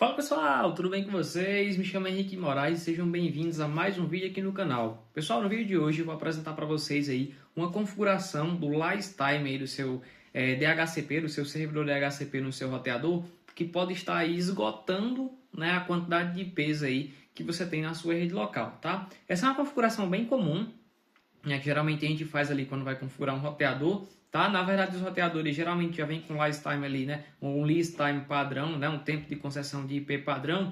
Fala pessoal, tudo bem com vocês? Me chamo Henrique Moraes e sejam bem-vindos a mais um vídeo aqui no canal. Pessoal, no vídeo de hoje eu vou apresentar para vocês aí uma configuração do Lifetime aí do seu DHCP, do seu servidor DHCP no seu roteador, que pode estar aí esgotando, né, a quantidade de IPs aí que você tem na sua rede local, tá? Essa é uma configuração bem comum, né, que geralmente a gente faz ali quando vai configurar um roteador, tá? Na verdade, os roteadores geralmente já vem com lifetime ali, né? Um lifetime padrão, né? Um tempo de concessão de IP padrão.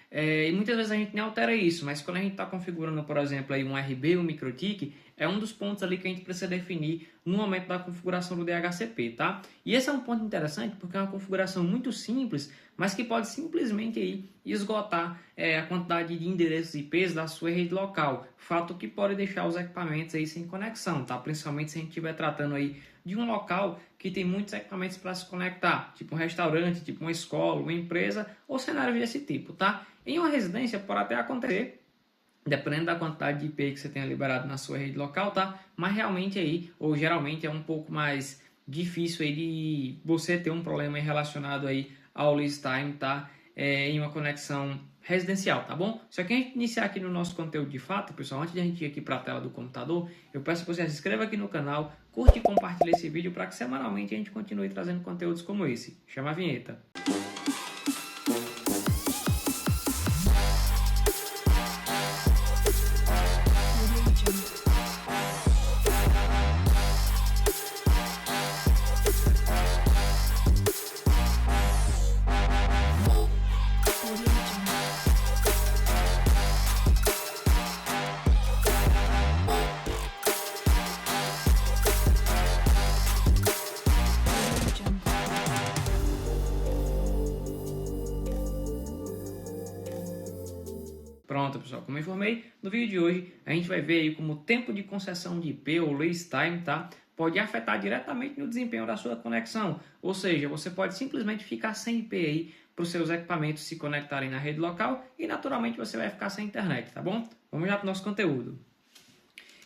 E muitas vezes a gente nem altera isso, mas quando a gente está configurando, por exemplo, aí um RB, um MikroTik, é um dos pontos ali que a gente precisa definir no momento da configuração do DHCP, tá? E esse é um ponto interessante porque é uma configuração muito simples, mas que pode simplesmente aí esgotar a quantidade de endereços IPs da sua rede local, fato que pode deixar os equipamentos aí sem conexão, tá? Principalmente se a gente estiver tratando aí de um local que tem muitos equipamentos para se conectar, tipo um restaurante, tipo uma escola, uma empresa ou cenários desse tipo, tá? Em uma residência pode até acontecer, dependendo da quantidade de IP que você tenha liberado na sua rede local, tá? Mas realmente aí, ou geralmente é um pouco mais difícil aí de você ter um problema relacionado aí ao lease time, tá? Em uma conexão residencial, tá bom? Só que antes de iniciar aqui no nosso conteúdo de fato, pessoal, antes de a gente ir aqui para a tela do computador, eu peço que você se inscreva aqui no canal, curte e compartilhe esse vídeo para que semanalmente a gente continue trazendo conteúdos como esse. Chama a vinheta. Pronto, pessoal, como eu informei, no vídeo de hoje a gente vai ver aí como o tempo de concessão de IP ou lease time, tá, pode afetar diretamente no desempenho da sua conexão. Ou seja, você pode simplesmente ficar sem IP aí para os seus equipamentos se conectarem na rede local e naturalmente você vai ficar sem internet, tá bom? Vamos já para o nosso conteúdo.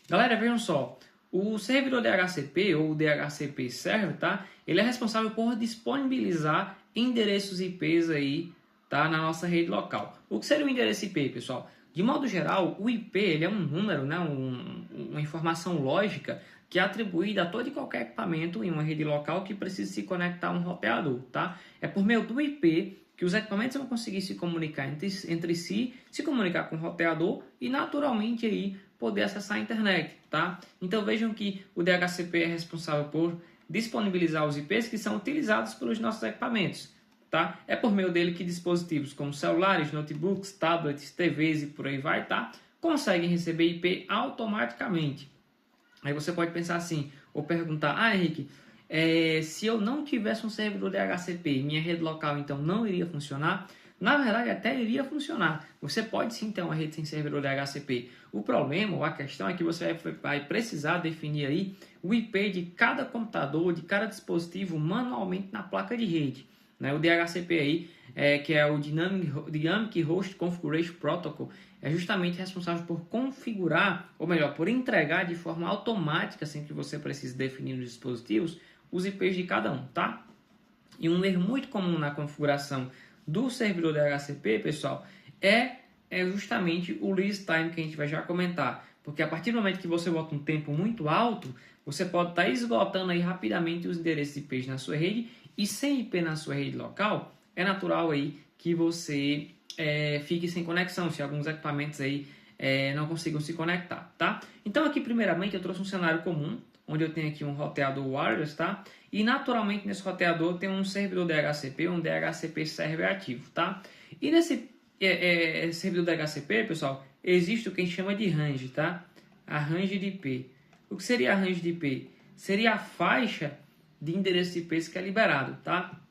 Galera, vejam só, o servidor DHCP ou DHCP Server, tá, ele é responsável por disponibilizar endereços IPs aí, tá, na nossa rede local. O que seria o endereço IP, pessoal? De modo geral, o IP ele é um número, né, uma informação lógica que é atribuída a todo e qualquer equipamento em uma rede local que precise se conectar a um roteador, tá? É por meio do IP que os equipamentos vão conseguir se comunicar entre si, se comunicar com o roteador e naturalmente aí poder acessar a internet, tá? Então vejam que o DHCP é responsável por disponibilizar os IPs que são utilizados pelos nossos equipamentos. Tá? É por meio dele que dispositivos como celulares, notebooks, tablets, TVs e por aí vai, tá, conseguem receber IP automaticamente. Aí você pode pensar assim, ou perguntar, Henrique, se eu não tivesse um servidor DHCP, minha rede local então não iria funcionar? Na verdade, até iria funcionar. Você pode sim ter uma rede sem servidor DHCP. O problema, ou a questão, é que você vai precisar definir aí o IP de cada computador, de cada dispositivo manualmente na placa de rede. O DHCP aí, que é o Dynamic Host Configuration Protocol, é justamente responsável por configurar, ou melhor, por entregar de forma automática, sem que você precise definir nos dispositivos, os IPs de cada um, tá? E um erro muito comum na configuração do servidor DHCP, pessoal, é justamente o lease time que a gente vai já comentar. Porque a partir do momento que você bota um tempo muito alto, você pode estar esgotando aí rapidamente os endereços IPs na sua rede. E sem IP na sua rede local, é natural aí que você fique sem conexão, se alguns equipamentos aí não consigam se conectar, tá? Então aqui primeiramente eu trouxe um cenário comum, onde eu tenho aqui um roteador wireless, tá? E naturalmente nesse roteador tem um servidor DHCP, um DHCP server ativo, tá? E nesse servidor DHCP, pessoal, existe o que a gente chama de range, tá? A range de IP. O que seria a range de IP? Seria a faixa de endereço IPs que é liberado, tá?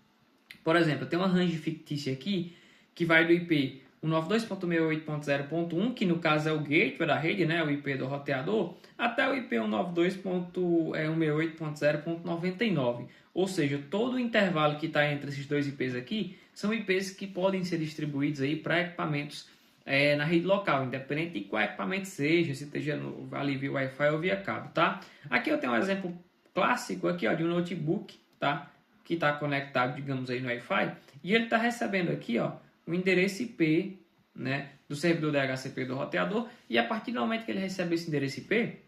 Por exemplo, eu tenho uma range fictícia aqui que vai do IP 192.168.0.1, que no caso é o gateway da rede, né, o IP do roteador, até o IP 192.168.0.99. Ou seja, todo o intervalo que está entre esses dois IPs aqui são IPs que podem ser distribuídos aí para equipamentos na rede local, independente de qual equipamento seja, se esteja ali via Wi-Fi ou via cabo, tá? Aqui eu tenho um exemplo clássico aqui, ó, de um notebook, tá? Que está conectado, digamos aí, no Wi-Fi, e ele está recebendo aqui, ó, o endereço IP, né, do servidor DHCP do roteador, e a partir do momento que ele recebe esse endereço IP,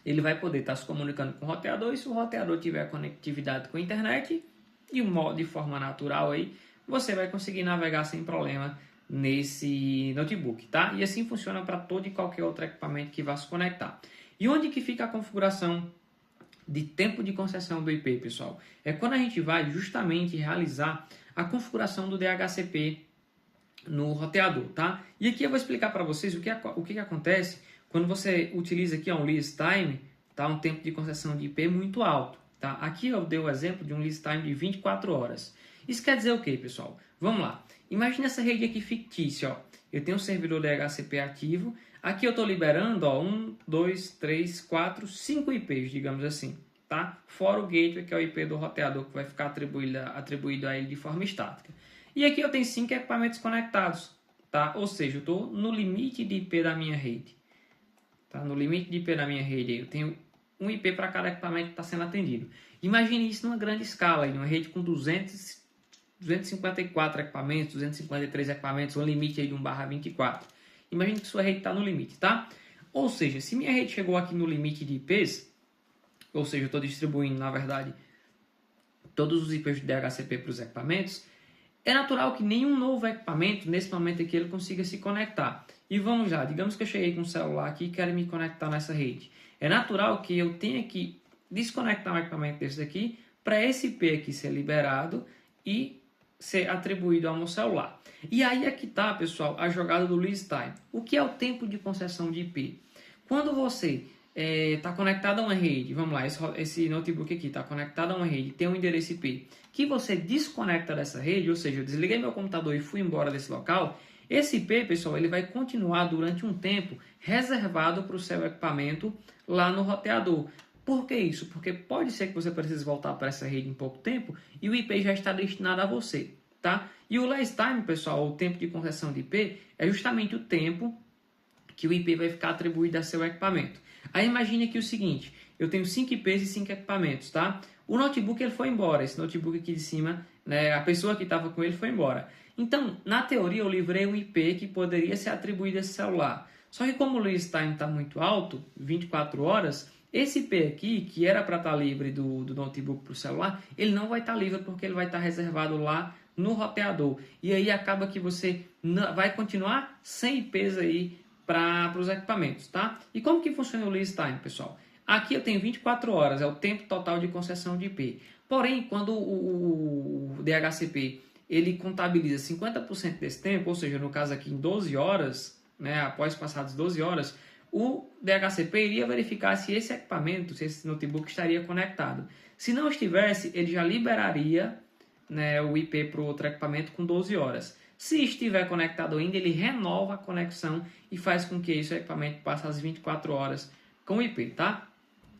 ele vai poder estar se comunicando com o roteador, e se o roteador tiver conectividade com a internet, de forma natural aí, você vai conseguir navegar sem problema nesse notebook, tá? E assim funciona para todo e qualquer outro equipamento que vá se conectar. E onde que fica a configuração de tempo de concessão do IP, pessoal? É quando a gente vai justamente realizar a configuração do DHCP no roteador, tá? E aqui eu vou explicar para vocês o que acontece quando você utiliza aqui um lease time, tá? Um tempo de concessão de IP muito alto, tá? Aqui eu dei o exemplo de um lease time de 24 horas. Isso quer dizer o que, pessoal? Vamos lá. Imagina essa rede aqui fictícia, ó. Eu tenho um servidor DHCP ativo. Aqui eu estou liberando, ó, 1, 2, 3, 4, 5 IPs, digamos assim, tá? Fora o gateway, que é o IP do roteador, que vai ficar atribuído a ele de forma estática. E aqui eu tenho 5 equipamentos conectados, tá? Ou seja, eu estou no limite de IP da minha rede. Tá? No limite de IP da minha rede, eu tenho um IP para cada equipamento que está sendo atendido. Imagine isso numa grande escala, em uma rede com 254 equipamentos, 253 equipamentos, um limite aí de 1/24. Imagine que sua rede está no limite, tá? Ou seja, se minha rede chegou aqui no limite de IPs, ou seja, eu estou distribuindo, na verdade, todos os IPs do DHCP para os equipamentos, é natural que nenhum novo equipamento, nesse momento aqui, ele consiga se conectar. E vamos lá, digamos que eu cheguei com um celular aqui e quero me conectar nessa rede. É natural que eu tenha que desconectar um equipamento desse daqui para esse IP aqui ser liberado e ser atribuído ao meu celular. E aí é que está, pessoal, a jogada do lease time. O que é o tempo de concessão de IP? Quando você está conectado a uma rede, vamos lá, esse notebook aqui está conectado a uma rede, tem um endereço IP, que você desconecta dessa rede, ou seja, eu desliguei meu computador e fui embora desse local, esse IP, pessoal, ele vai continuar durante um tempo reservado para o seu equipamento lá no roteador. Por que isso? Porque pode ser que você precise voltar para essa rede em pouco tempo e o IP já está destinado a você, tá? E o last time, pessoal, o tempo de concessão de IP, é justamente o tempo que o IP vai ficar atribuído a seu equipamento. Aí imagine aqui o seguinte, eu tenho 5 IPs e 5 equipamentos, tá? O notebook ele foi embora, esse notebook aqui de cima, né, a pessoa que estava com ele foi embora. Então, na teoria, eu livrei um IP que poderia ser atribuído a esse celular. Só que como o lease time está muito alto, 24 horas, esse IP aqui, que era para estar livre do notebook para o celular, ele não vai estar livre porque ele vai estar reservado lá no roteador. E aí acaba que você vai continuar sem IPs aí para os equipamentos, tá? E como que funciona o lease time, pessoal? Aqui eu tenho 24 horas, é o tempo total de concessão de IP. Porém, quando o DHCP ele contabiliza 50% desse tempo, ou seja, no caso aqui em 12 horas, né, após passadas 12 horas, o DHCP iria verificar se esse equipamento, se esse notebook estaria conectado. Se não estivesse, ele já liberaria, né, o IP para o outro equipamento com 12 horas. Se estiver conectado ainda, ele renova a conexão e faz com que esse equipamento passe as 24 horas com o IP, tá?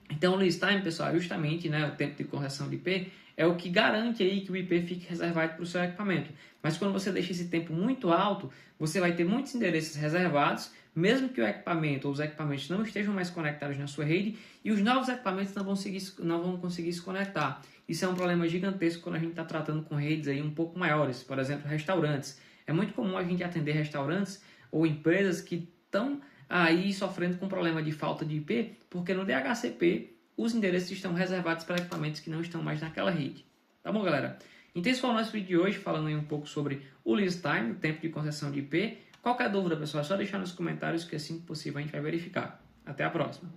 Então, o lease time, pessoal, é justamente, né, o tempo de correção de IP, é o que garante aí que o IP fique reservado para o seu equipamento. Mas quando você deixa esse tempo muito alto, você vai ter muitos endereços reservados, mesmo que o equipamento ou os equipamentos não estejam mais conectados na sua rede, e os novos equipamentos não vão conseguir se conectar. Isso é um problema gigantesco quando a gente está tratando com redes aí um pouco maiores, por exemplo, restaurantes. É muito comum a gente atender restaurantes ou empresas que estão aí sofrendo com problema de falta de IP, porque no DHCP os endereços estão reservados para equipamentos que não estão mais naquela rede. Tá bom, galera? Então esse foi o nosso vídeo de hoje, falando aí um pouco sobre o lease time, o tempo de concessão de IP. Qualquer dúvida, pessoal, é só deixar nos comentários que assim que possível a gente vai verificar. Até a próxima!